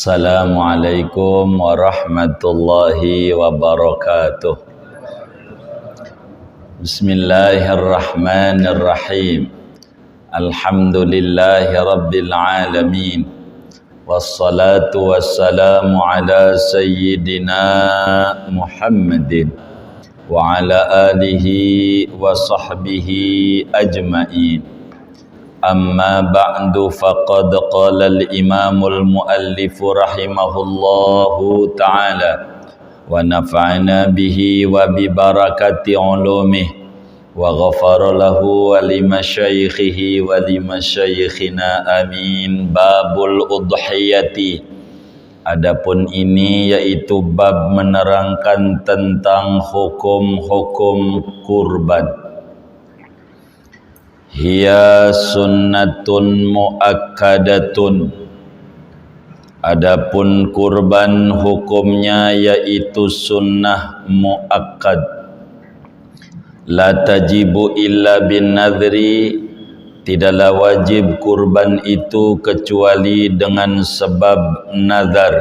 Assalamualaikum warahmatullahi wabarakatuh. Bismillahirrahmanirrahim. Alhamdulillahi rabbil alamin. Wassalatu wassalamu ala sayyidina Muhammadin wa ala alihi wa sahbihi ajma'in. Amma ba'du faqad qala al-imamul muallif rahimahullahu ta'ala wa nafa'ana bihi wa bi barakati ulumih wa ghafara lahu wa limasyayikhihi wa limasyayikhina amin. Babul udhiyati. Adapun ini yaitu bab menerangkan tentang hukum-hukum kurban. Hiya sunnatun muakkadatun. Adapun kurban hukumnya yaitu sunnah muakkad. La tajibu illa bin nadhri. Tidaklah wajib kurban itu kecuali dengan sebab nazar.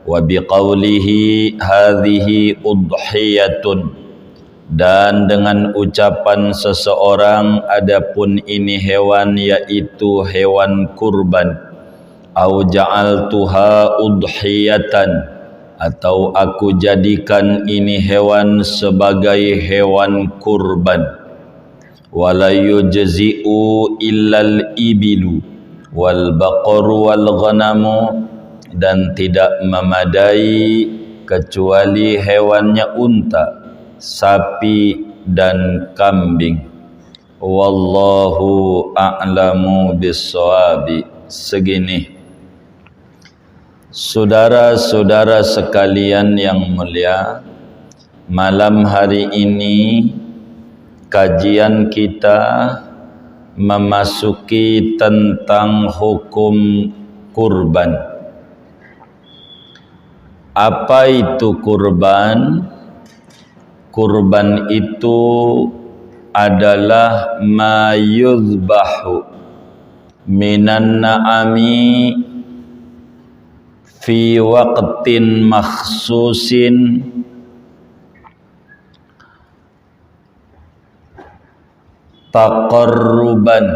Wa biqaulihi hadhihi udhiyatun. Dan dengan ucapan seseorang adapun ini hewan yaitu hewan kurban. Au ja'altuha udhiyatan, atau aku jadikan ini hewan sebagai hewan kurban. Wala yujzi'u illal ibilu wal baqaru wal ghanamu, dan tidak memadai kecuali hewannya unta, sapi dan kambing. Wallahu a'lamu bis-shawabi. Segini, saudara-saudara sekalian yang mulia, malam hari ini kajian kita memasuki tentang hukum kurban. Apa itu kurban? Kurban itu adalah ma yuzbahu minan na'ami fi waqtin makhsusin taqarruban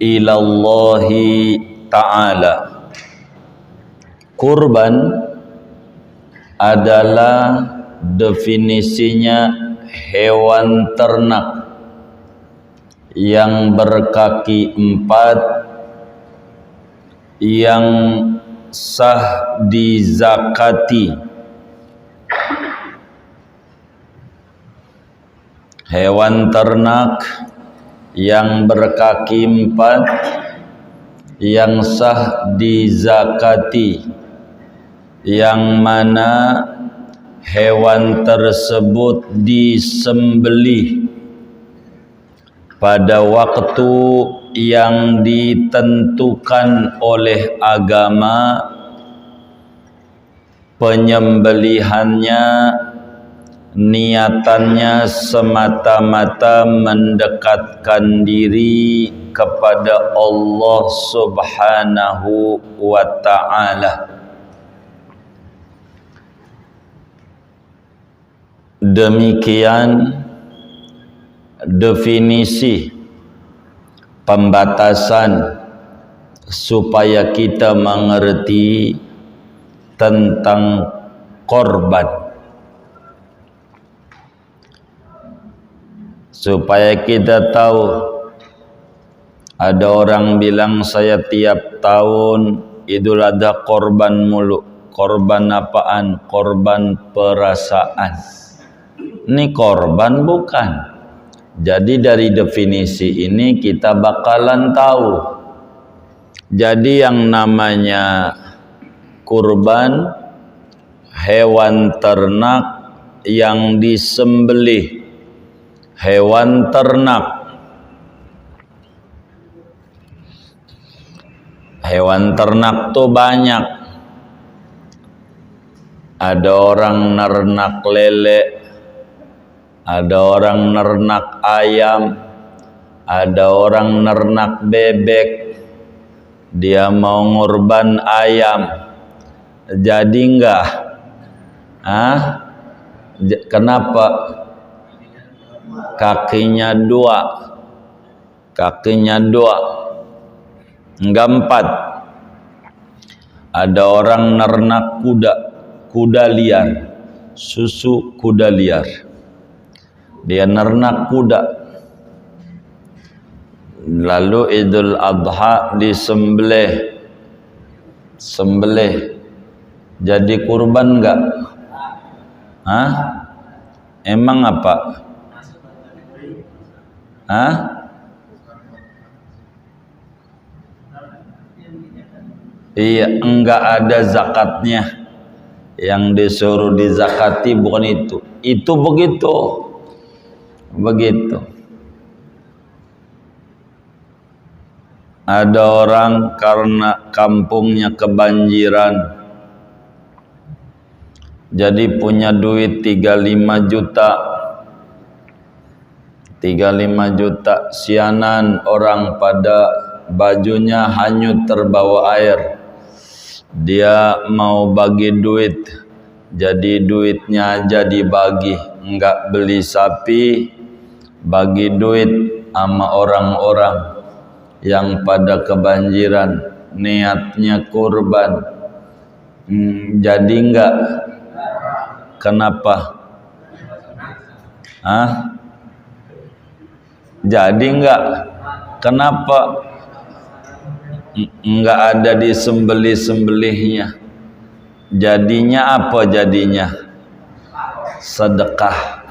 ilallahi ta'ala. Kurban adalah definisinya hewan ternak yang berkaki empat, yang sah dizakati. Hewan ternak yang berkaki empat, yang sah dizakati, yang mana hewan tersebut disembelih pada waktu yang ditentukan oleh agama. Penyembelihannya, niatannya semata-mata mendekatkan diri kepada Allah Subhanahu wa ta'ala. Demikian definisi pembatasan supaya kita mengerti tentang korban, supaya kita tahu. Ada orang bilang, saya tiap tahun Idul Adha korban mulu. Korban apaan? Korban perasaan. Ini korban bukan. Jadi dari definisi ini kita bakalan tahu. Jadi yang namanya kurban, hewan ternak yang disembelih. Hewan ternak. Hewan ternak tuh banyak. Ada orang nernak lele, ada orang nernak ayam, ada orang nernak bebek, dia mau ngurban ayam, jadi enggak? Kenapa? Kakinya dua, enggak empat. Ada orang nernak kuda liar, susu kuda liar. Dia nernak kuda, lalu Idul Adha disembelih, jadi kurban enggak? Emang apa? Iya, enggak ada zakatnya. Yang disuruh dizakati bukan itu. Itu begitu. Ada orang karena kampungnya kebanjiran, jadi punya duit 35 juta. 35 juta, sianan orang pada bajunya hanyut terbawa air. Dia mau bagi duit, jadi duitnya aja dibagi, enggak beli sapi, bagi duit sama orang-orang yang pada kebanjiran, niatnya kurban. Jadi enggak? Kenapa? Jadi enggak? Kenapa? Enggak ada disembelih-sembelihnya. Jadinya apa jadinya? Sedekah.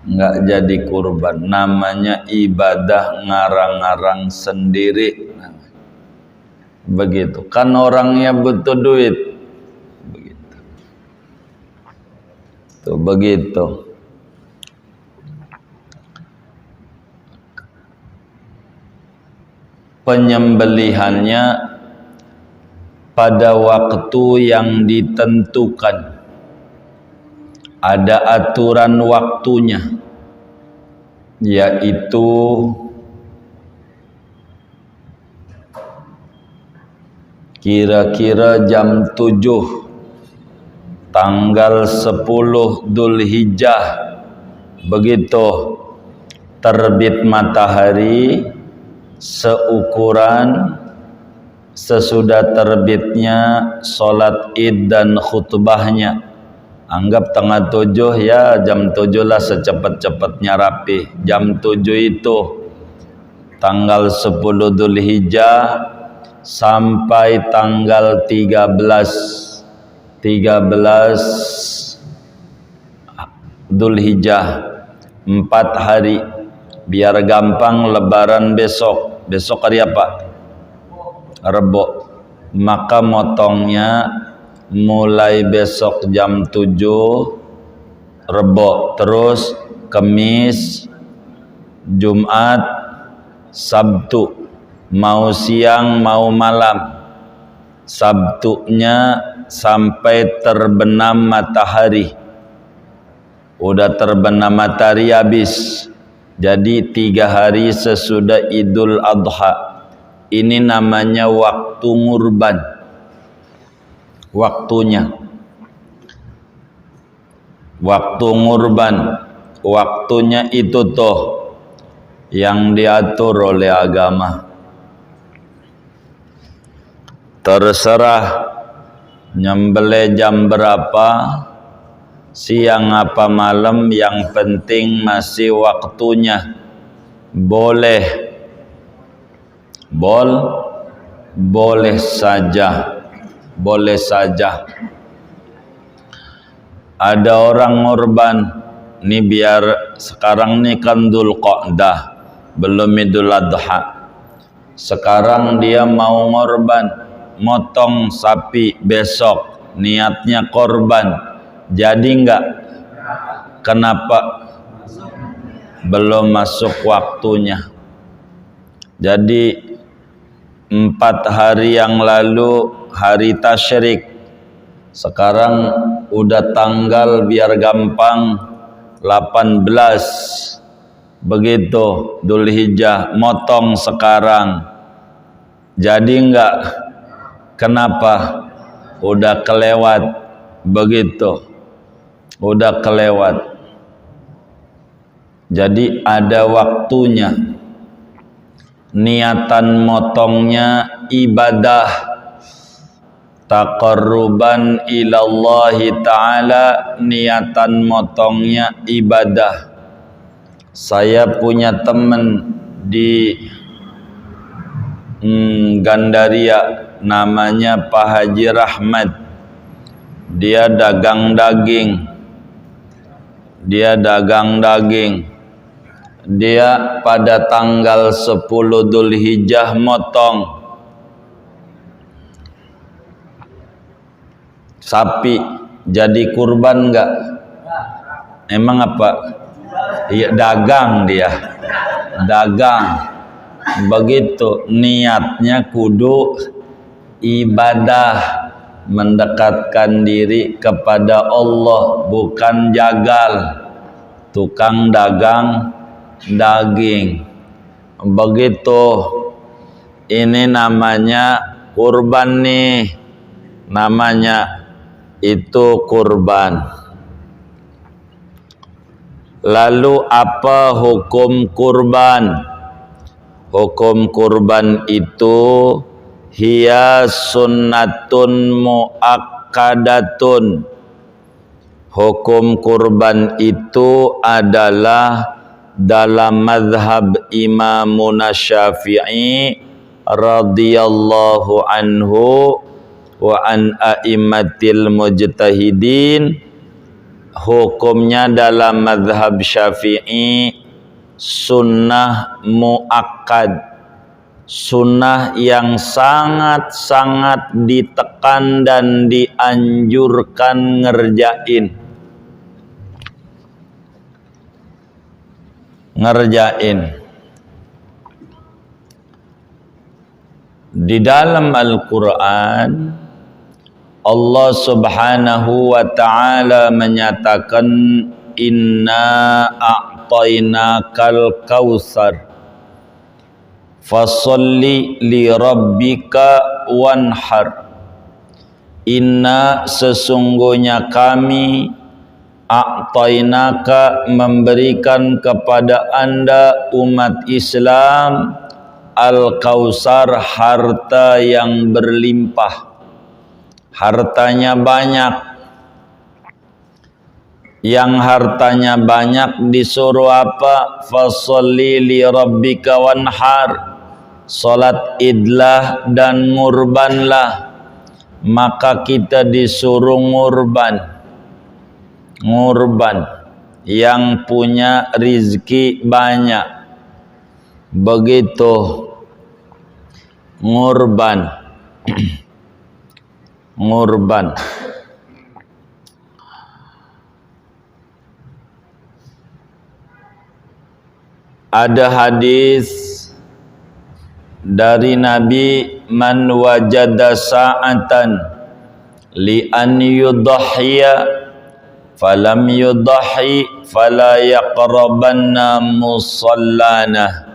Enggak jadi kurban. Namanya ibadah ngarang-ngarang sendiri. Begitu. Kan orangnya butuh duit. Begitu. Tuh begitu. Penyembelihannya pada waktu yang ditentukan, ada aturan waktunya, yaitu kira-kira jam 7 tanggal 10 Dzulhijjah, begitu terbit matahari seukuran sesudah terbitnya sholat id dan khutbahnya. Anggap tengah 7 ya, jam 7 lah secepat-cepatnya rapi. Jam 7 itu tanggal 10 Dzulhijjah sampai tanggal 13 Dzulhijjah, 4 hari. Biar gampang, lebaran besok hari apa? Rebo. Maka motongnya mulai besok jam 7 Rebo, terus Kamis, Jumat, Sabtu, mau siang mau malam. Sabtunya sampai terbenam matahari. Udah terbenam matahari habis. Jadi 3 hari sesudah Idul Adha. Ini namanya waktu ngurban. Waktunya. Waktu ngurban. Waktunya itu tuh yang diatur oleh agama. Terserah nyembelih jam berapa, siang apa malam, yang penting masih waktunya. Boleh saja. Ada orang ngurban nih, biar sekarang nih kan Dzulqa'dah, belum Idul Adha. Sekarang dia mau ngurban, motong sapi besok, niatnya korban. Jadi enggak? Kenapa? Belum masuk waktunya. Jadi 4 hari yang lalu hari tasyrik. Sekarang udah tanggal, biar gampang, 18. Begitu Dzulhijjah, motong sekarang. Jadi enggak? Kenapa? Udah kelewat begitu. Udah kelewat. Jadi ada waktunya. Niatan motongnya ibadah, taqarruban ilallahi ta'ala, niatan motongnya ibadah. Saya punya teman di Gandaria, namanya Pak Haji Rahmat. Dia dagang daging. Dia pada tanggal 10 Dzulhijjah motong sapi. Jadi kurban enggak? Emang apa? Iya, dagang dia. Dagang. Begitu niatnya kudu ibadah, mendekatkan diri kepada Allah, bukan jagal, tukang dagang daging. Begitu. Ini namanya kurban nih. Namanya itu kurban. Lalu apa hukum kurban? Hukum kurban itu hiya sunnatun muakkadatun. Hukum kurban itu adalah dalam mazhab Imamuna Syafi'i radhiyallahu anhu wa an a'immatil mujtahidin. Hukumnya dalam mazhab Syafi'i sunnah muakkad, sunnah yang sangat-sangat ditekan dan dianjurkan ngerjain. Di dalam Al-Quran Allah subhanahu wa ta'ala menyatakan inna a'tainakal kautsar fasholli li rabbika wanhar. Inna sesungguhnya kami a'tainaka memberikan kepada anda umat Islam al-kautsar, harta yang berlimpah. Hartanya banyak. Yang hartanya banyak disuruh apa? Fasholli li rabbika wanhar. Salat idlah dan ngurbanlah. Maka kita disuruh ngurban. Yang punya rizki banyak. Begitu. Ngurban. Ada hadis dari Nabi, man wajada sa'atan li an yudhhiya falam yudhhi fala yaqrabanna musallana.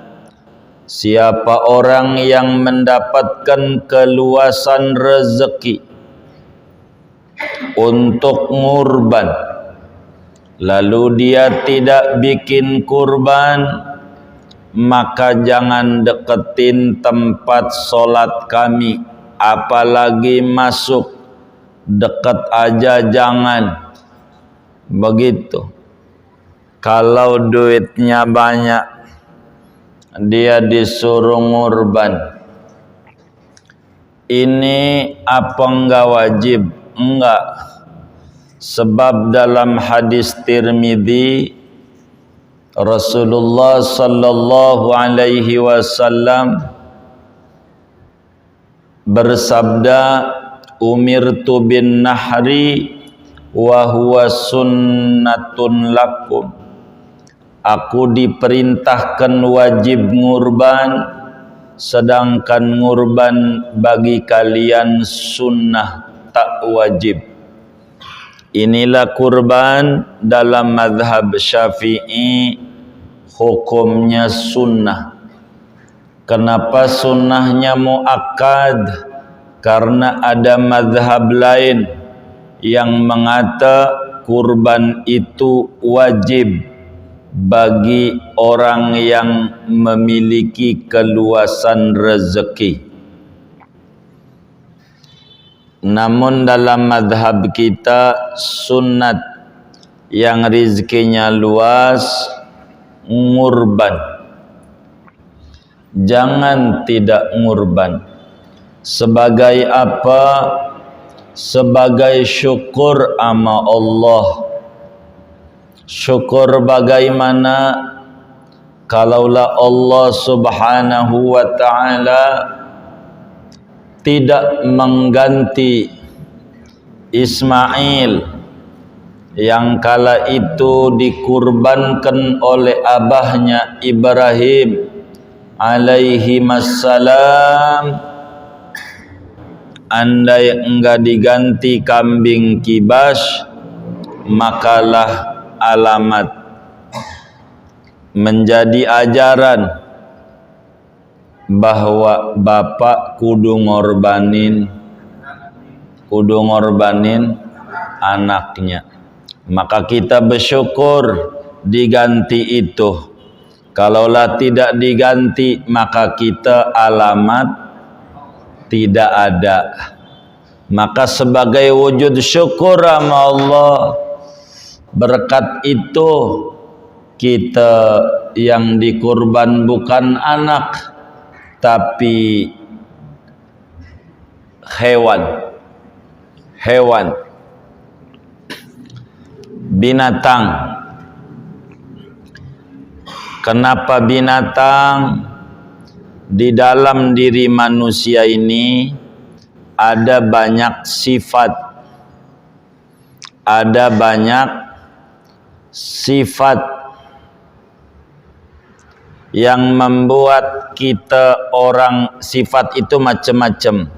Siapa orang yang mendapatkan keluasan rezeki untuk ngurban, lalu dia tidak bikin kurban, maka jangan deketin tempat solat kami, apalagi masuk. Dekat aja jangan. Begitu. Kalau duitnya banyak, dia disuruh ngurban. Ini apa enggak wajib? Enggak. Sebab dalam hadis Tirmidzi Rasulullah sallallahu alaihi wasallam bersabda, umirtu bin nahri wa huwa sunnatun lakum. Aku diperintahkan wajib ngurban, sedangkan ngurban bagi kalian sunnah, tak wajib. Inilah kurban dalam mazhab Syafi'i, hukumnya sunnah. Kenapa sunnahnya muakkad? Karena ada mazhab lain yang mengata kurban itu wajib bagi orang yang memiliki keluasan rezeki. Namun dalam mazhab kita sunnat yang rezekinya luas ngurban. Jangan tidak ngurban. Sebagai apa? Sebagai syukur ama Allah. Syukur bagaimana? Kalaulah Allah subhanahu wa ta'ala tidak mengganti Ismail yang kala itu dikurbankan oleh abahnya Ibrahim alaihi wassalam, andai enggak diganti kambing kibas, makalah alamat menjadi ajaran bahwa bapak kudu ngorbanin anaknya. Maka kita bersyukur diganti itu. Kalaulah tidak diganti, maka kita alamat tidak ada. Maka sebagai wujud syukur sama Allah, berkat itu kita yang dikurban bukan anak tapi hewan, binatang. Kenapa binatang? Di dalam diri manusia ini ada banyak sifat, ada banyak sifat yang membuat kita orang, sifat itu macam-macam.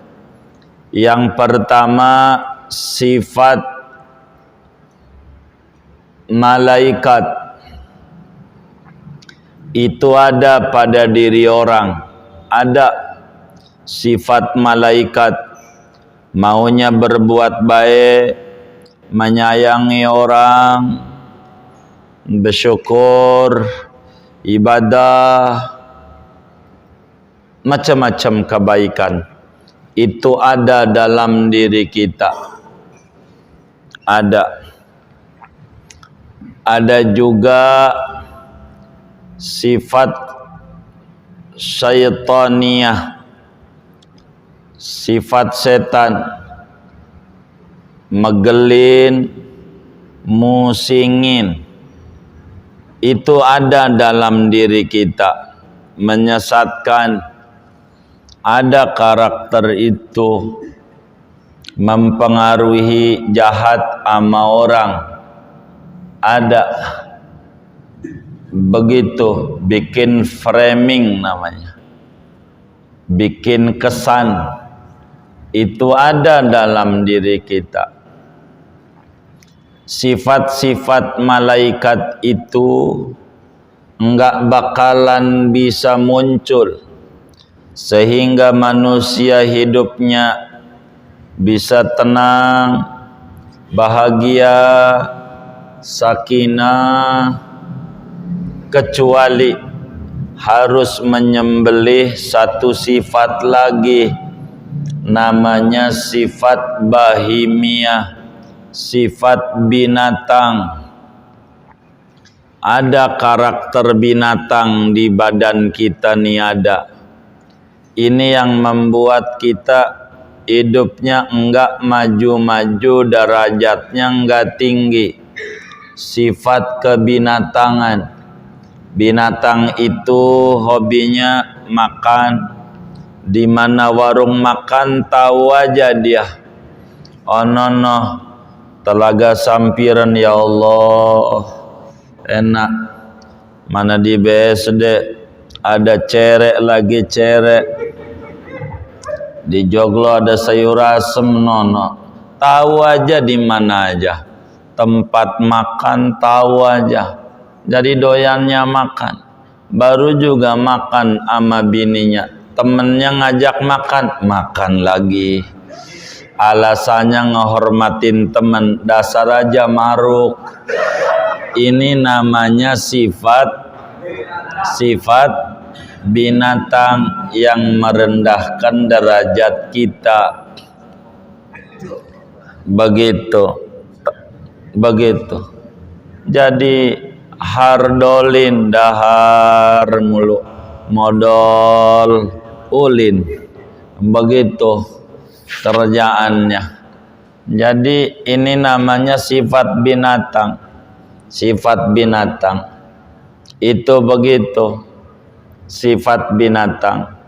Yang pertama sifat malaikat, itu ada pada diri orang. Ada sifat malaikat, maunya berbuat baik, menyayangi orang, bersyukur, ibadah, macam-macam kebaikan. Itu ada dalam diri kita. Ada juga sifat syaitaniyah, sifat setan, megelin, musingin. Itu ada dalam diri kita, menyesatkan. Ada karakter itu mempengaruhi jahat sama orang. Ada begitu, bikin framing namanya, bikin kesan. Itu ada dalam diri kita. Sifat-sifat malaikat itu enggak bakalan bisa muncul sehingga manusia hidupnya bisa tenang, bahagia, sakinah, kecuali harus menyembelih satu sifat lagi, namanya sifat bahimiyah, sifat binatang. Ada karakter binatang di badan kita nih, ada. Ini yang membuat kita hidupnya enggak maju-maju, derajatnya enggak tinggi. Sifat kebinatangan. Binatang itu hobinya makan. Di mana warung makan tahu aja dia. Oh no, telaga sampiran ya Allah, enak. Mana di BSD ada cerek lagi cerek. Di Joglo ada sayur asem nono. Tahu aja di mana aja. Tempat makan tahu aja. Jadi doyannya makan. baru juga makan sama bininya, temennya ngajak makan, makan lagi. Alasannya ngehormatin temen, dasar aja maruk. Ini namanya sifat binatang yang merendahkan derajat kita. Begitu. Jadi hardolin dahar mulu, modal ulin, begitu kerjaannya. Jadi ini namanya sifat binatang. Sifat binatang itu begitu. Sifat binatang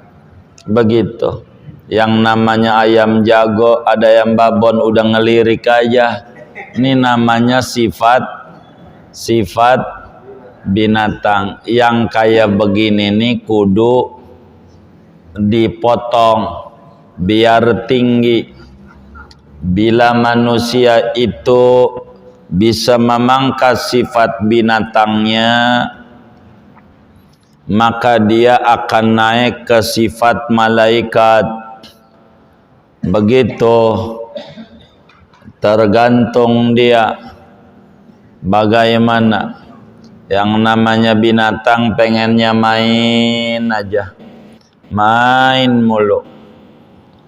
begitu. Yang namanya ayam jago, ada yang babon udah ngelirik aja. Ini namanya sifat binatang. Yang kayak begini nih kudu dipotong biar tinggi. Bila manusia itu bisa memangkas sifat binatangnya, maka dia akan naik ke sifat malaikat. Begitu, tergantung dia bagaimana. Yang namanya binatang pengennya main aja, main mulu,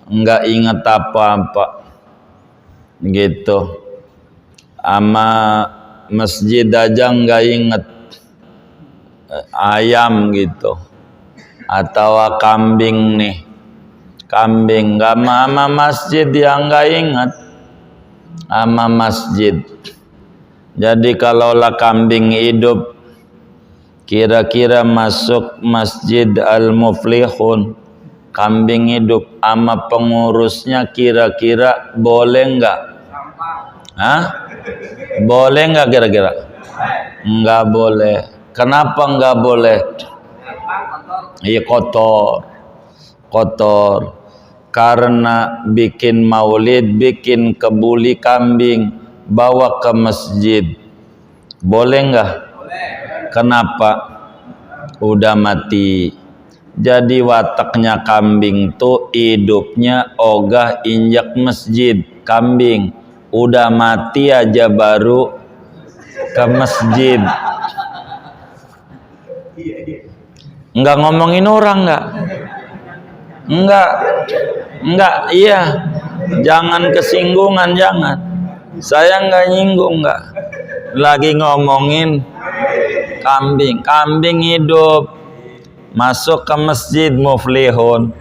enggak inget apa-apa gitu. Ama masjid aja enggak inget, ayam gitu, atau kambing nih, kambing enggak sama masjid yang enggak inget sama masjid. Jadi kalaulah kambing hidup, kira-kira masuk Masjid Al-Muflihun, kambing hidup sama pengurusnya, kira-kira boleh enggak? Hah? Boleh enggak kira-kira? Enggak boleh. Kenapa enggak boleh? Iya, kotor. Karena bikin maulid, bikin kebuli kambing, bawa ke masjid. Boleh enggak? Kenapa? Udah mati. Jadi wataknya kambing tuh hidupnya ogah injak masjid. Kambing udah mati aja baru ke masjid. Enggak ngomongin orang enggak, iya, jangan kesinggungan, jangan. Saya enggak nyinggung, enggak. Lagi ngomongin kambing hidup masuk ke Masjid Muflihun,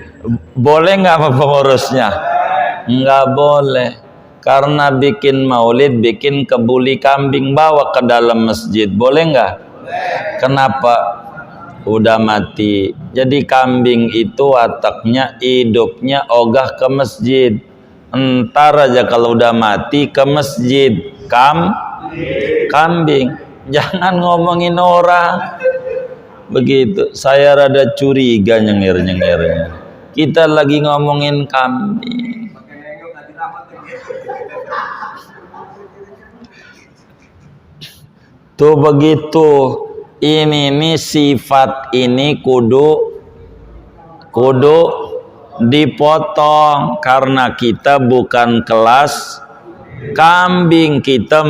boleh enggak sama pengurusnya? Enggak boleh. Karena bikin maulid, bikin kebuli kambing, bawa ke dalam masjid, boleh nggak? Kenapa? Udah mati. Jadi kambing itu wataknya, hidupnya ogah ke masjid. Entar aja kalau udah mati ke masjid. Kambing. Jangan ngomongin orang. Begitu. Saya rada curiga nyengir-nyengirnya. Kita lagi ngomongin kambing. Tuh begitu. Ini sifat ini kudu dipotong, karena kita bukan kelas kambing, kita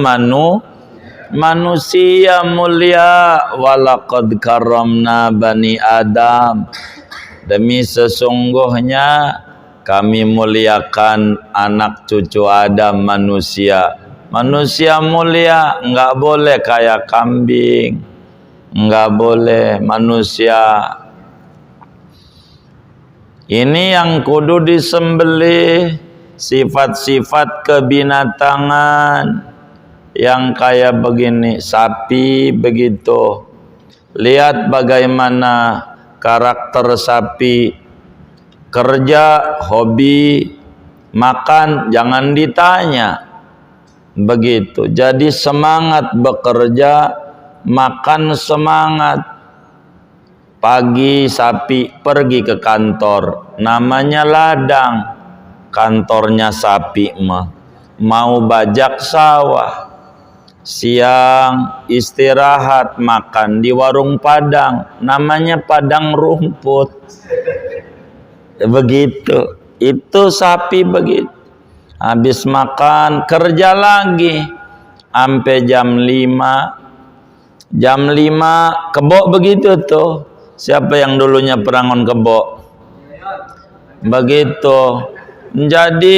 manusia mulia. Walaqad karramna bani Adam, demi sesungguhnya kami muliakan anak cucu Adam, manusia mulia. Enggak boleh kayak kambing, enggak boleh manusia. Ini yang kudu disembelih, sifat-sifat kebinatangan yang kayak begini. Sapi begitu, lihat bagaimana karakter sapi. Kerja, hobi, makan jangan ditanya. Begitu. Jadi semangat bekerja, makan semangat. Pagi sapi pergi ke kantor, namanya ladang. Kantornya sapi mah mau bajak sawah. siang istirahat makan di warung Padang, namanya Padang rumput. Begitu, itu sapi begitu. Habis makan kerja lagi sampai jam 5. Jam 5 kebo begitu tuh. Siapa yang dulunya perangon kebo? Begitu. Jadi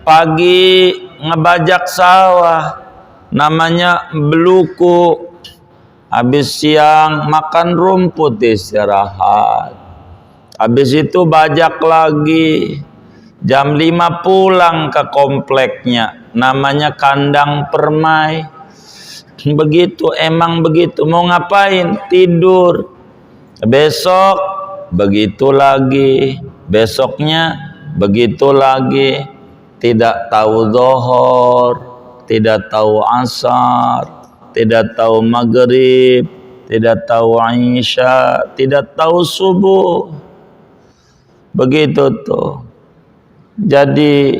pagi ngebajak sawah, namanya beluku. Habis siang makan rumput istirahat. Habis itu bajak lagi. Jam 5 pulang ke kompleknya, namanya kandang permai. Begitu, emang begitu. Mau ngapain? Tidur. Besok begitu lagi. Besoknya begitu lagi. Tidak tahu zuhur, tidak tahu asar, tidak tahu maghrib, tidak tahu isya, tidak tahu subuh. Begitu tuh. Jadi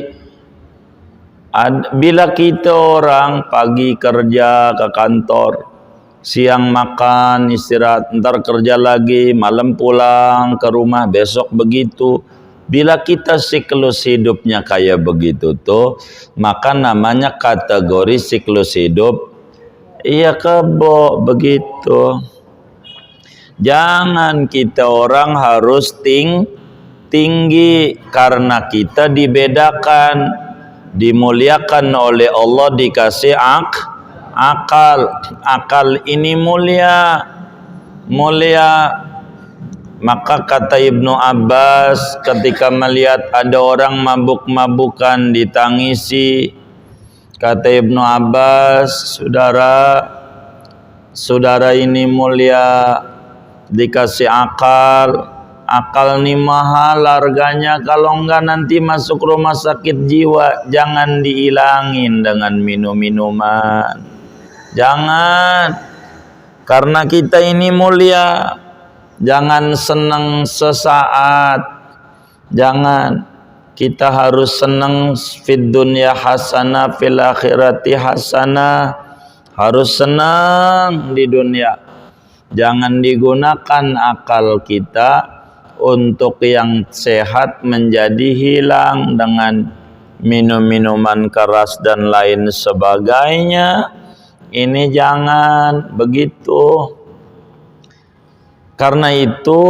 bila kita orang pagi kerja ke kantor, siang makan istirahat, ntar kerja lagi, malam pulang ke rumah, besok begitu. Bila kita siklus hidupnya kayak begitu tuh, maka namanya kategori siklus hidup iya kebo begitu. Jangan kita orang harus tinggi karena kita dibedakan, dimuliakan oleh Allah, dikasih akal ini mulia. Maka kata Ibnu Abbas ketika melihat ada orang mabuk-mabukan ditangisi, kata Ibnu Abbas, saudara ini mulia, dikasih akal nih mahal harganya, kalau enggak nanti masuk rumah sakit jiwa. Jangan dihilangin dengan minum-minuman, jangan, karena kita ini mulia. Jangan senang sesaat, jangan. Kita harus senang fid dunya hasanah fil akhirati hasanah, harus senang di dunia. Jangan digunakan akal kita untuk yang sehat menjadi hilang dengan minum-minuman keras dan lain sebagainya. Ini jangan begitu. Karena itu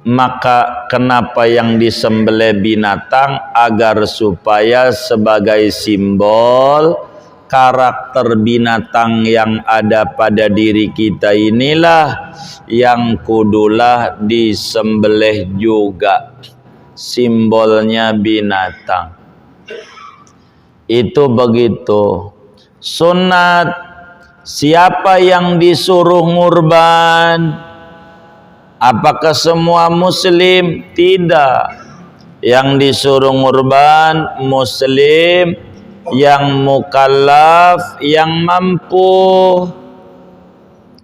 maka kenapa yang disembelih binatang, agar supaya sebagai simbol karakter binatang yang ada pada diri kita inilah yang kudulah disembelih juga. Simbolnya binatang itu begitu. Sunat, siapa yang disuruh ngurban? Apakah semua muslim? Tidak. Yang disuruh ngurban muslim yang mukallaf, yang mampu.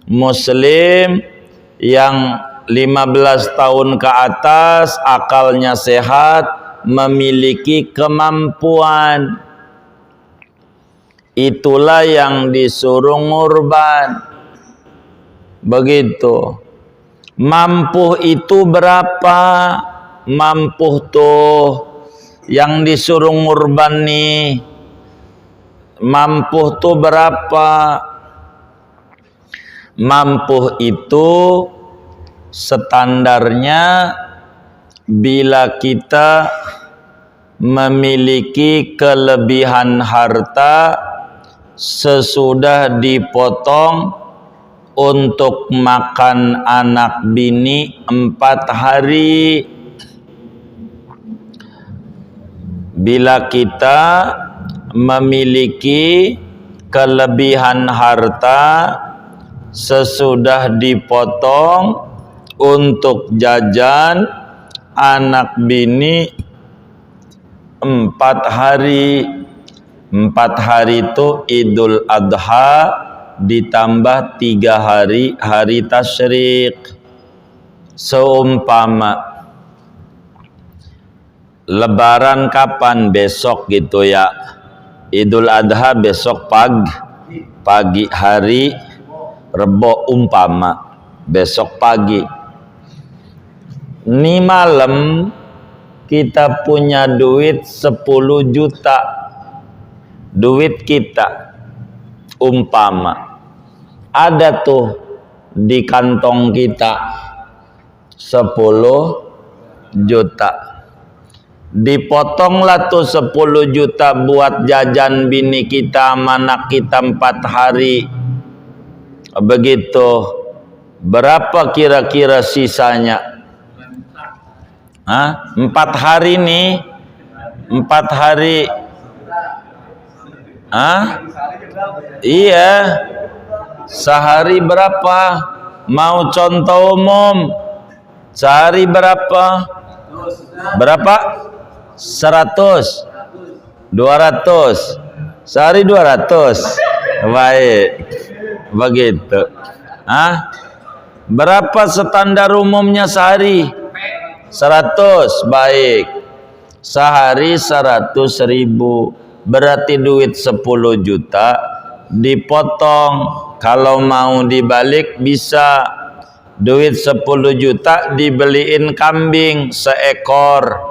Muslim yang 15 tahun ke atas, akalnya sehat, memiliki kemampuan. Itulah yang disuruh ngurban. Begitu. Mampu itu berapa? Mampu tuh yang disuruh ngurban nih, mampu tuh berapa? Mampu itu standarnya bila kita memiliki kelebihan harta sesudah dipotong untuk makan anak bini 4 hari. Bila kita memiliki kelebihan harta sesudah dipotong untuk jajan anak bini 4 hari. 4 hari itu Idul Adha ditambah 3 hari hari tasyrik. Seumpama Lebaran kapan? Besok gitu ya. Idul Adha besok pagi hari Rebo umpama besok pagi. Ini malam kita punya duit 10 juta. Duit kita umpama ada tuh di kantong kita 10 juta. Dipotonglah tuh 10 juta buat jajan bini kita, anak kita 4 hari. Begitu. Berapa kira-kira sisanya? 4 hari nih. 4 hari. Iya. Sehari berapa? Mau contoh umum. Sehari berapa? Berapa? 100. 200. Sehari 200. Baik. Begitu. Berapa standar umumnya sehari? 100. Baik. Sehari 100.000. Berarti duit 10 juta dipotong. Kalau mau dibalik bisa. Duit 10 juta dibeliin kambing seekor.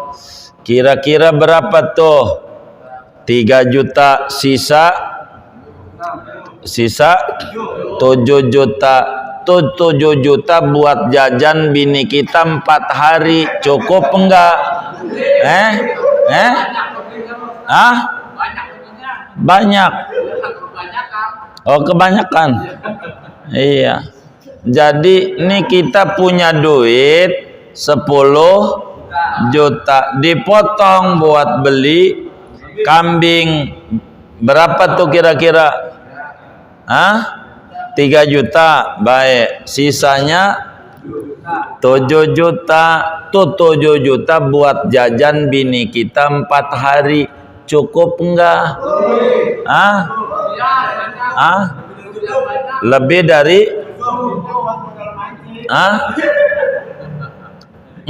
Kira-kira berapa tuh? 3 juta. Sisa 7 juta. Tuh 7 juta buat jajan bini kita 4 hari. Cukup enggak? Banyak. Oh, kebanyakan. Iya. Jadi ini kita punya duit 10 juta dipotong buat beli kambing. Berapa tuh kira-kira? 3 juta. Baik. Sisanya 7 juta. Tuh 7 juta buat jajan bini kita 4 hari. Cukup enggak? Lebih dari?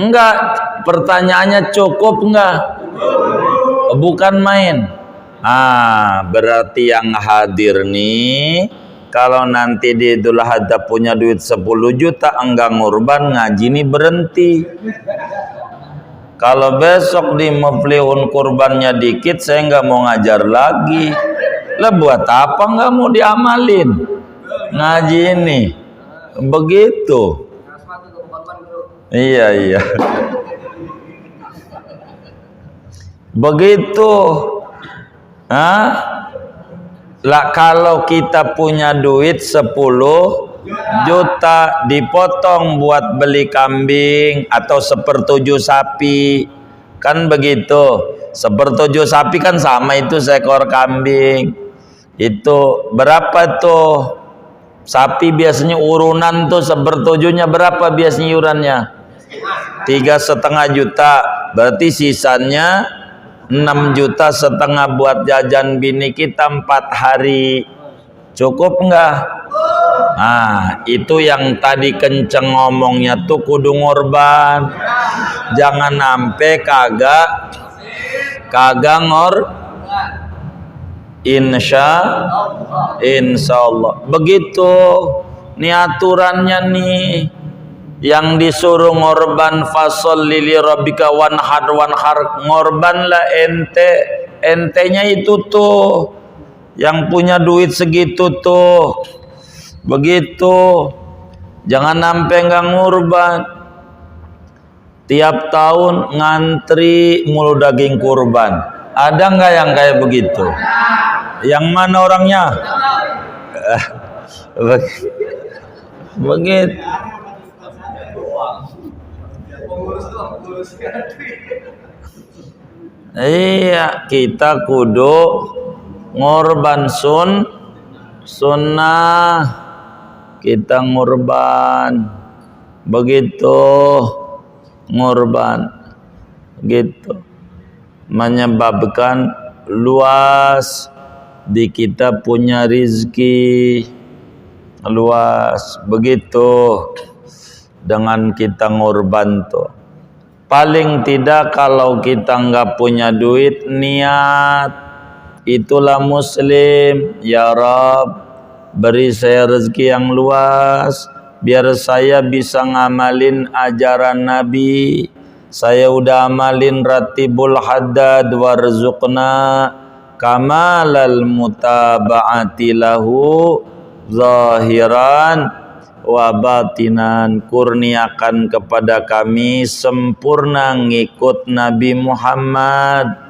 Enggak. Pertanyaannya cukup enggak? Bukan main. Berarti yang hadir nih, kalau nanti di Idul Adha punya duit 10 juta enggak ngurban, ngaji nih berhenti. Kalau besok di muflihun kurbannya dikit, saya enggak mau ngajar lagi. Lah buat apa enggak mau diamalin ngaji ini? Begitu. Iya. Begitu. Lah kalau kita punya duit 10 juta dipotong buat beli kambing atau 1/7 sapi. Kan begitu. 1/7 sapi kan sama itu seekor kambing. Itu berapa tuh? Sapi biasanya urunan tuh 1/7-nya berapa biasanya iurannya? 3,5 juta. Berarti sisanya 6,5 juta buat jajan bini kita 4 hari. Cukup enggak? Itu yang tadi kenceng ngomongnya tuh kudu ngorban. Jangan sampai kagak insya Allah. Begitu nih aturannya nih. Yang disuruh ngorban fasholli li rabbika wanhar. Ngorbanlah entenya itu tuh yang punya duit segitu tuh. Begitu. Jangan sampai nggak ngurban. Tiap tahun ngantri mulu daging kurban. Ada nggak yang kayak begitu? Yang mana orangnya? Begitu. Iya, kita kudu ngorban sunnah. Kita ngorban. Begitu ngorban. Gitu. Menyebabkan luas di kita punya rizki. Luas. Begitu. Dengan kita ngorban tuh. Paling tidak kalau kita nggak punya duit, niat itulah muslim. Ya Rabb, beri saya rezeki yang luas biar saya bisa ngamalin ajaran Nabi. Saya udah amalin ratibul haddad warzuqna kamalal mutaba'ati lahu zahiran wa batinan. Kurniakan kepada kami sempurna ngikut Nabi Muhammad.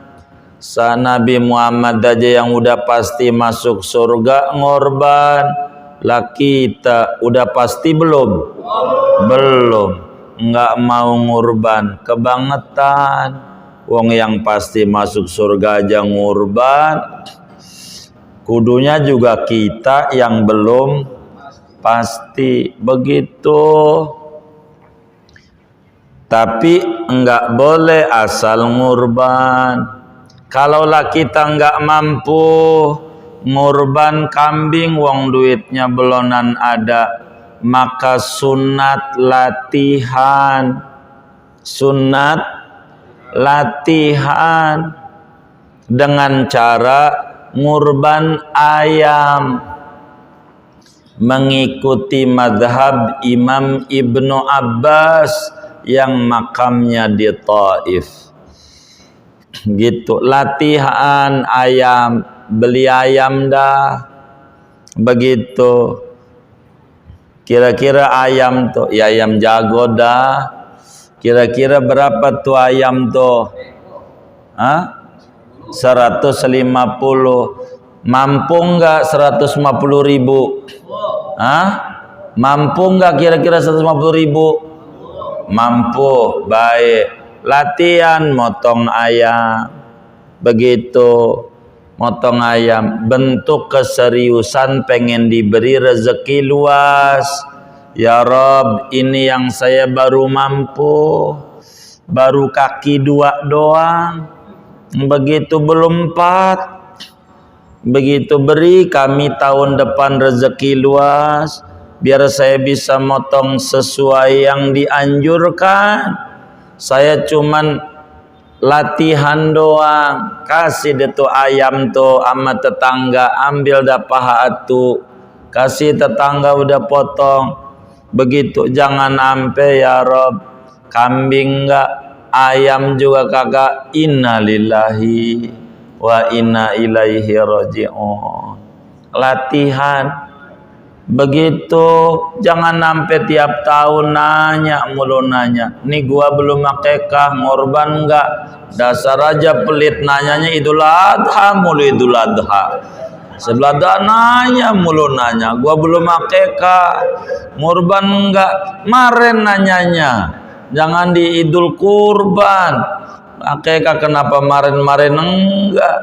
Nabi Muhammad aja yang udah pasti masuk surga ngorban, lah kita udah pasti belum? Belum, nggak mau ngorban, kebangetan. Wong yang pasti masuk surga aja ngorban, kudunya juga kita yang belum pasti begitu. Tapi enggak boleh asal ngorban. Kalaulah kita enggak mampu ngorban kambing, wong duitnya belonan ada, maka sunat latihan. Sunat latihan dengan cara ngurban ayam, mengikuti madhab Imam Ibnu Abbas yang makamnya di Taif. Gitu, latihan ayam, beli ayam dah. Begitu. Kira-kira ayam tuh, ya ayam jago dah. Kira-kira berapa tuh ayam tuh? 150. Mampu enggak 150.000? Mampu enggak kira-kira 150.000? Mampu, baik. Latihan motong ayam. Begitu, motong ayam, bentuk keseriusan pengen diberi rezeki luas. Ya Rob, ini yang saya baru mampu, baru kaki 2 doang, begitu belum 4. Begitu, beri kami tahun depan rezeki luas, biar saya bisa motong sesuai yang dianjurkan. Saya cuman latihan doang, kasih deh tuh ayam tuh sama tetangga, ambil dah paha atu, kasih tetangga udah potong. Begitu, jangan ampe ya Rob, kambing enggak, ayam juga kagak. Innalillahi wa inna ilaihi raji'un. Latihan. Begitu, jangan sampai tiap tahun nanya mulu nanya. Nih gua belum akekah, ngorban enggak? Dasar aja pelit, nanyanya Idul Adha mulu, Idul Adha. Sebelah dah nanya mulu nanya, gua belum akekah, ngorban enggak? Maren nanyanya, jangan di Idul Kurban. Akekah kenapa maren-maren enggak?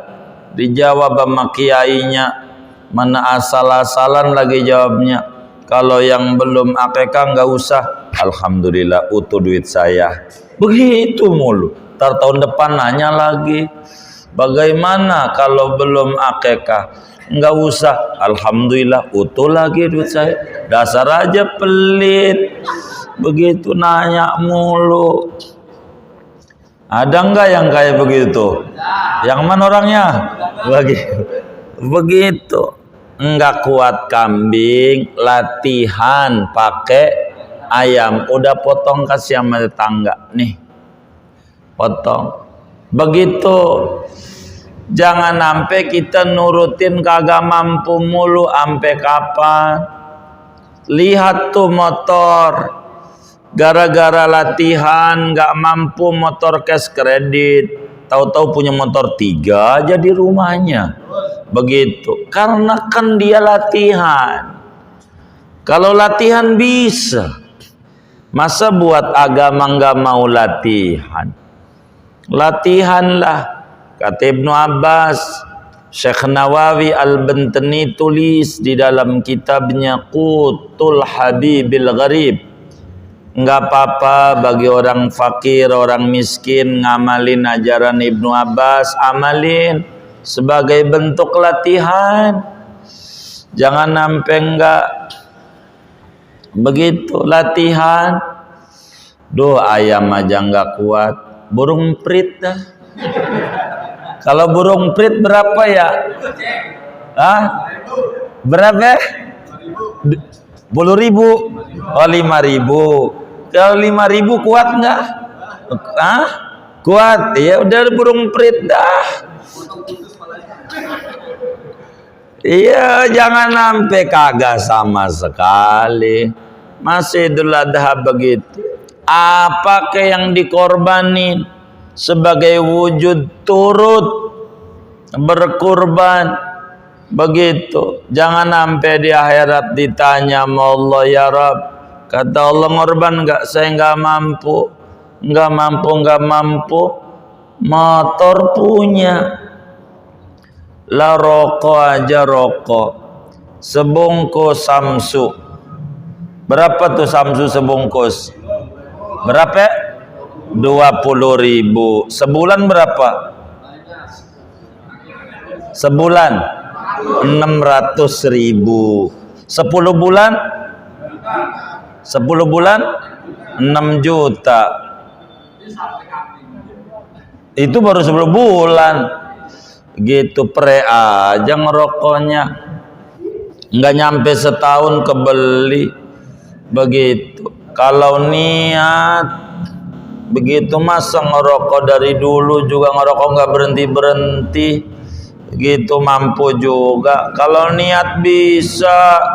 Dijawab sama kiainya. Mana asal-asalan lagi jawabnya. Kalau yang belum akekah enggak usah. Alhamdulillah utuh duit saya. Begitu mulu. Ntar tahun depan nanya lagi. Bagaimana kalau belum akekah? Enggak usah. Alhamdulillah utuh lagi duit saya. Dasar aja pelit. Begitu nanya mulu. Ada enggak yang kayak begitu? Yang mana orangnya? Begitu. Enggak kuat kambing, latihan pakai ayam. Udah potong kasih sama tetangga. Nih, potong. Begitu. Jangan sampai kita nurutin kagak mampu mulu. Sampai kapan? Lihat tuh motor, gara-gara latihan nggak mampu motor cash kredit, tahu-tahu punya motor 3 aja di rumahnya. Begitu, karena kan dia latihan. Kalau latihan bisa, masa buat agama nggak mau latihan? Latihanlah. Kata Ibnu Abbas, Syekh Nawawi Al-Bantani tulis di dalam kitabnya Qutul Habibil Gharib, enggak apa-apa bagi orang fakir, orang miskin ngamalin ajaran Ibnu Abbas, amalin sebagai bentuk latihan. Jangan sampai enggak begitu latihan. Duh, ayam aja enggak kuat, burung prit dah. Kalau burung prit berapa ya? Hah? Berapa? 10.000. Oh, 5.000. Kalau 5.000 kuat nggak? Hah? Kuat. Ya udah burung prit dah. Iya, jangan sampai kagak sama sekali. Masih Idul Adha begitu. Apakah yang dikorbanin sebagai wujud turut berkurban begitu? Jangan sampai di akhirat ditanya sama Allah, ya Rabb, kata Allah, ngorban nggak? Saya nggak mampu. Nggak mampu. Motor punya, lah rokok aja rokok sebungkus samsu. Berapa tuh samsu sebungkus? Berapa? 20.000. Sebulan berapa? Sebulan 600.000. 10 bulan 6 juta. Itu baru 10 bulan. Gitu pre aja ngerokoknya, nggak nyampe setahun kebeli begitu. Kalau niat begitu, masa ngerokok dari dulu juga ngerokok nggak berhenti gitu, mampu juga. Kalau niat bisa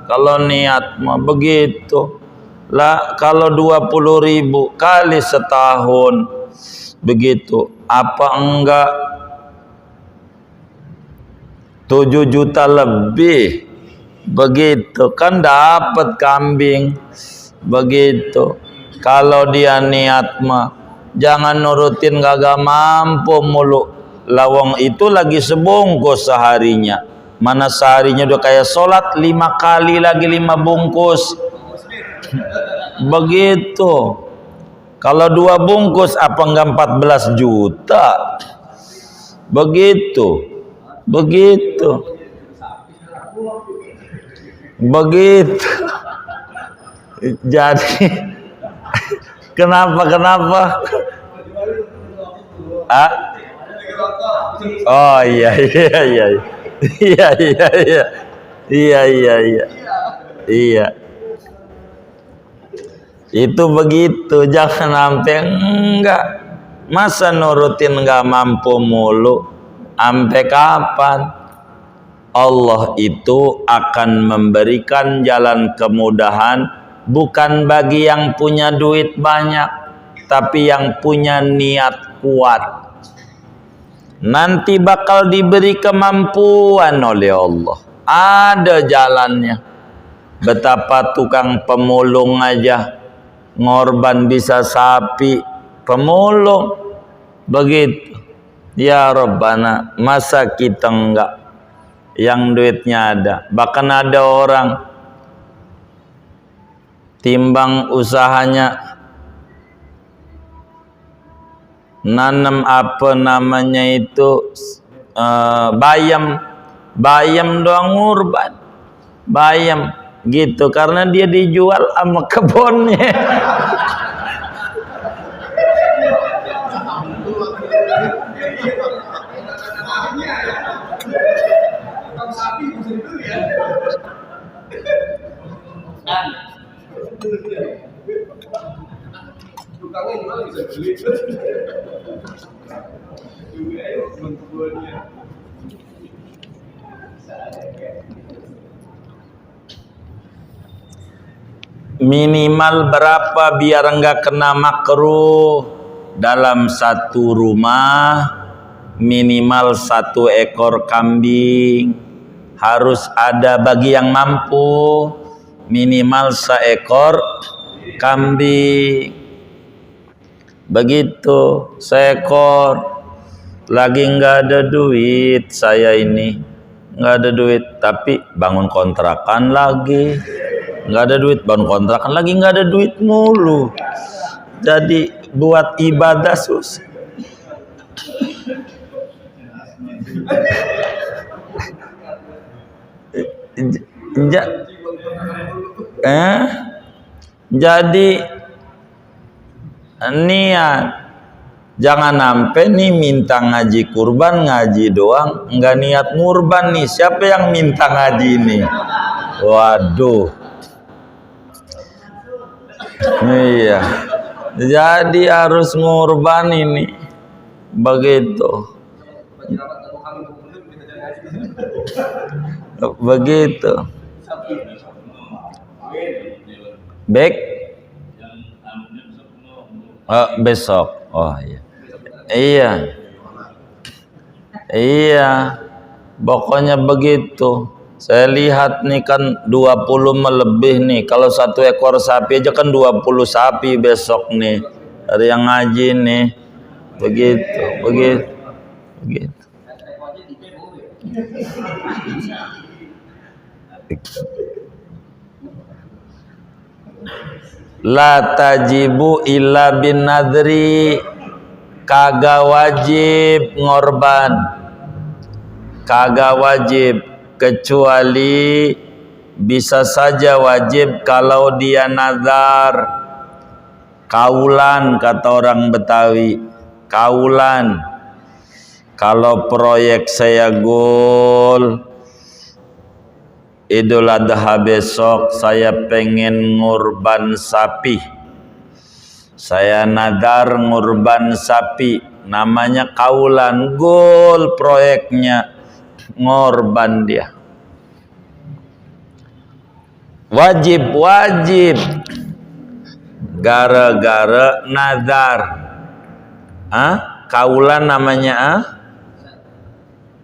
kalau niat mah begitu lah. Kalau 20.000 kali setahun begitu, apa enggak 7 juta lebih begitu kan, dapat kambing begitu. Kalau dia niat mah jangan nurutin kagak mampu mulu. Lawang itu lagi sebungkus seharinya, mana seharinya udah kayak sholat 5 kali lagi 5 bungkus begitu. Kalau 2 bungkus apa enggak 14 juta begitu. Jadi kenapa? Ah? Oh iya. Itu begitu, jangan sampai enggak. Masa nurutin enggak mampu mulu, sampai kapan? Allah itu akan memberikan jalan kemudahan bukan bagi yang punya duit banyak, tapi yang punya niat kuat. Nanti bakal diberi kemampuan oleh Allah. Ada jalannya. Betapa tukang pemulung aja ngorban bisa sapi pemulung begitu. Ya Rabbana, masa kita enggak yang duitnya ada? Bahkan ada orang timbang usahanya nanam apa namanya itu bayam doang ngurban bayam gitu, karena dia dijual sama kebunnya. Minimal berapa biar enggak kena makruh? Dalam satu rumah minimal 1 ekor kambing harus ada bagi yang mampu, minimal 1 ekor kambing begitu. 1 ekor. Lagi enggak ada duit, saya ini enggak ada duit, tapi bangun kontrakan lagi. Nggak ada duit, bangun kontrakan lagi, nggak ada duit mulu. Jadi buat ibadah susah. Jadi Jangan sampai nih minta ngaji kurban, ngaji doang, nggak niat ngurban nih. Siapa yang minta ngaji ini? Waduh. Iya. Jadi harus ngurban ini. Begitu. Begitu. Baik. Besok. Oh iya. Iya. Iya. Pokoknya begitu. Saya lihat nih kan 20 melebih nih. Kalau 1 ekor sapi aja kan 20 sapi besok nih. Ada yang ngaji nih. Begitu, begitu. Begitu. La tajibu illa bin nadri, kagak wajib ngorban, kagak wajib, kecuali bisa saja wajib kalau dia nazar. Kaulan kata orang Betawi, kaulan. Kalau proyek saya goal Idul Adha besok saya pengen ngurban sapi, saya nadar ngurban sapi, namanya kaulan, goal proyeknya ngorban dia. Wajib, wajib, gara-gara nadar. Kaulan namanya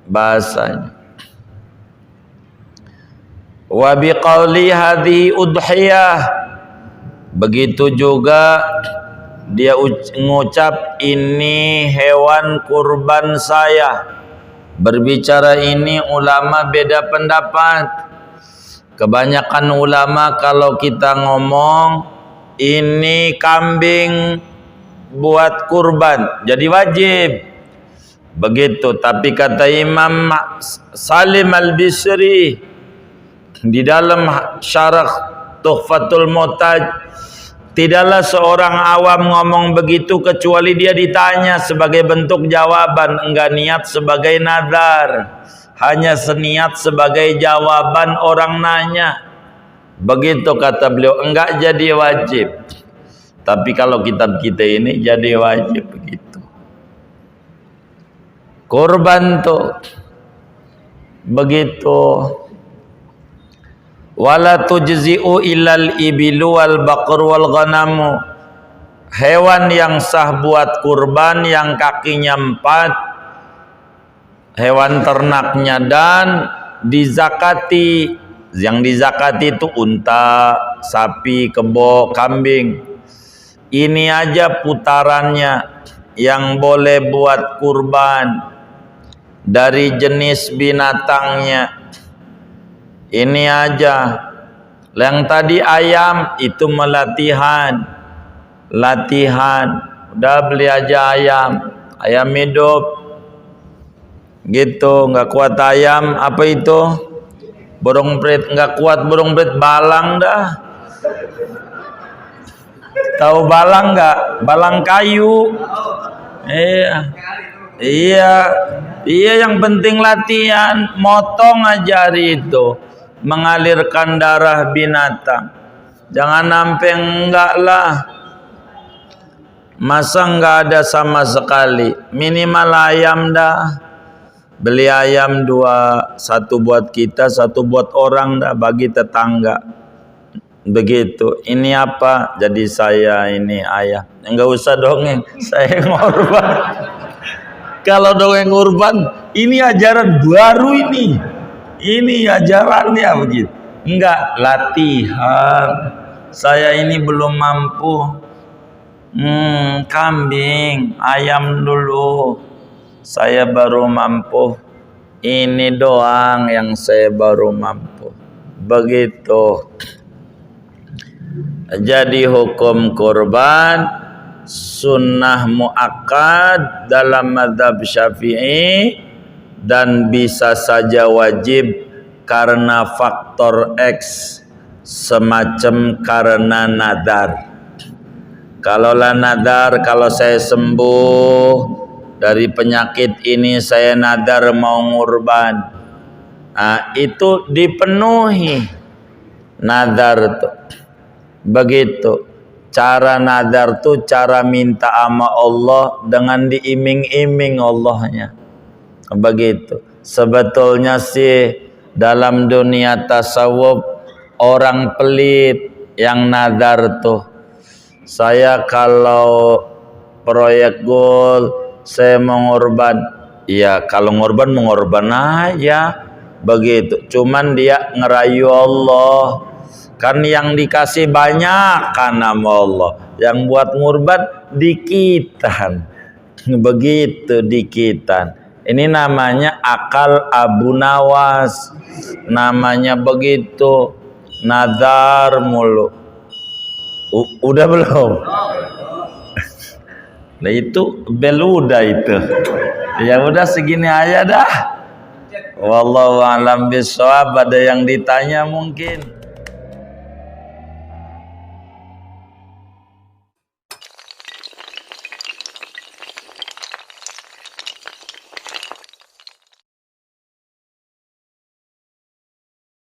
bahasanya. Wa biqauli hadhi udhiyah, begitu juga dia ngucap ini hewan kurban saya. Berbicara ini ulama beda pendapat. Kebanyakan ulama kalau kita ngomong ini kambing buat kurban jadi wajib, begitu. Tapi kata Imam Salim Al-Bisri di dalam syarah Tuhfatul Muhtaj, tidaklah seorang awam ngomong begitu kecuali dia ditanya sebagai bentuk jawaban, enggak niat sebagai nazar, hanya seniat sebagai jawaban orang nanya. Begitu kata beliau, enggak jadi wajib. Tapi kalau kitab kita ini jadi wajib begitu. Kurban tuh begitu. Wala tujzi'u illal ibilu wal baqru wal ghanamu. Hewan yang sah buat kurban yang kakinya 4, hewan ternaknya, dan dizakati. Yang dizakati itu unta, sapi, kebo, kambing. Ini aja putarannya yang boleh buat kurban dari jenis binatangnya. Ini aja. Yang tadi ayam itu melatihan, latihan. Udah beli aja ayam, ayam hidup gitu. Nggak kuat ayam apa itu, burung prit. Nggak kuat burung prit, balang dah. Tahu balang nggak? Balang kayu. Iya, yang penting latihan, motong aja hari itu, mengalirkan darah binatang. Jangan sampai enggak lah. Masa enggak ada sama sekali? Minimal ayam dah. Beli ayam 2, 1 buat kita, 1 buat orang dah, bagi tetangga. Begitu. Ini apa? Jadi saya ini ayah. Enggak usah dongeng, saya ngorban. Kalau dongeng kurban, ini ajaran baru ini. Ini ajarannya begitu. Enggak, latihan. Saya ini belum mampu. Kambing, ayam dulu. Saya baru mampu. Ini doang yang saya baru mampu. Begitu. Jadi hukum kurban sunnah muakkad dalam mazhab Syafi'i, dan bisa saja wajib karena faktor X, semacam karena nadar. Kalaulah nadar, kalau saya sembuh dari penyakit ini, saya nadar mau ngurban. Nah, itu dipenuhi nadar tuh. Begitu. Cara nadar tuh cara minta sama Allah dengan diiming-iming Allahnya. Begitu. Sebetulnya sih dalam dunia tasawuf orang pelit yang nadar tuh. Saya kalau proyek gold saya mengorban, ya kalau ngorban mengorban aja begitu. Cuman dia ngerayu Allah, kan yang dikasih banyak kan nama Allah, yang buat ngorban dikitan, begitu dikitan. Ini namanya akal Abu Nawas, namanya begitu, nazar mulu. Udah belum? Nah itu beluda itu. Ya udah segini aja dah. Wallahu a'lam bishawab. Ada yang ditanya mungkin?